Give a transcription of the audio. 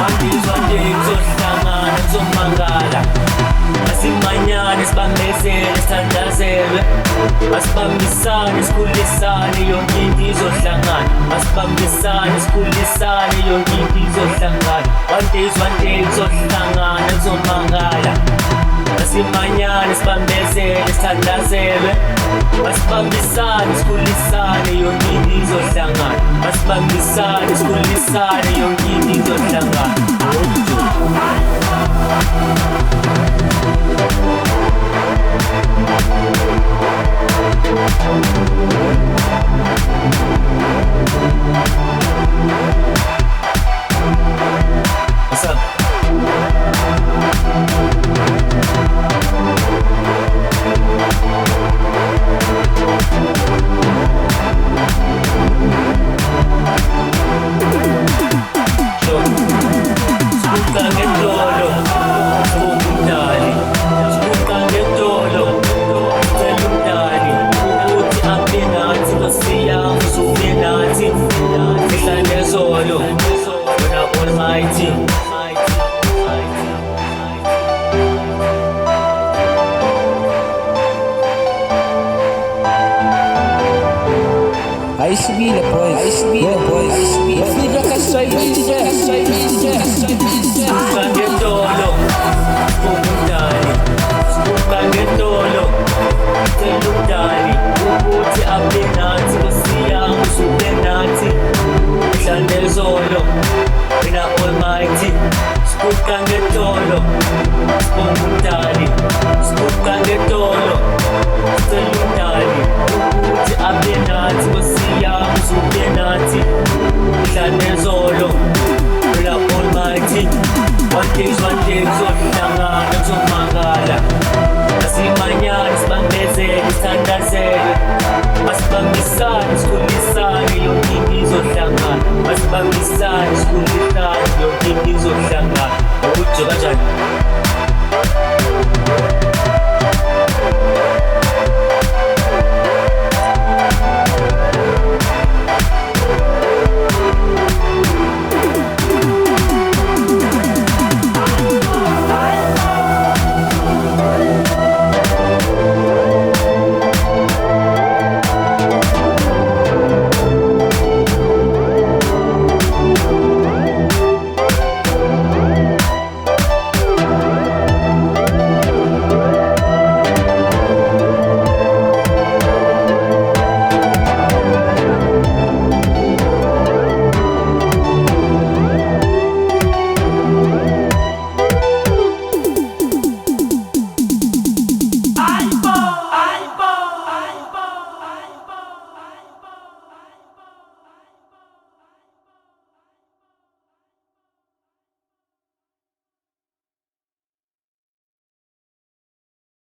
One day kuzohlangana kuzomangala. Asimanyane sibambezele sithandazelwe. Asibambisane sikhulisane yonke into izohlangana. Asibambisane sikhulisane yonke into izohlangana. One day kuzohlangana kuzomangala. Asimanyane sibambezele sithandazelwe. Asibambisane sikhulisane yonke into izohlangana. Asibambisane sikhulisane yonke into izohlangana. What's up? I used to be the boys. Nigga can say me Cangetolo, Spumutani, Spukangetolo, Telutani, Ubuti Abinati, Kosiam, Sudenati, Shandezolo, Pina Almighty, Spukangetolo, Spumutani, Spukangetolo, Telutani, Ubuti Abinati, Kosiam, Sudenati, Shandezolo, Pina Almighty. One day kuzohlangana kuzomangala. Asimanyane sibambezele sithandazele. Asibambisane sikhulisane yonke into izohlangana. Asibambisane sikhulisane yonke into izohlangana. Ujo kanjani?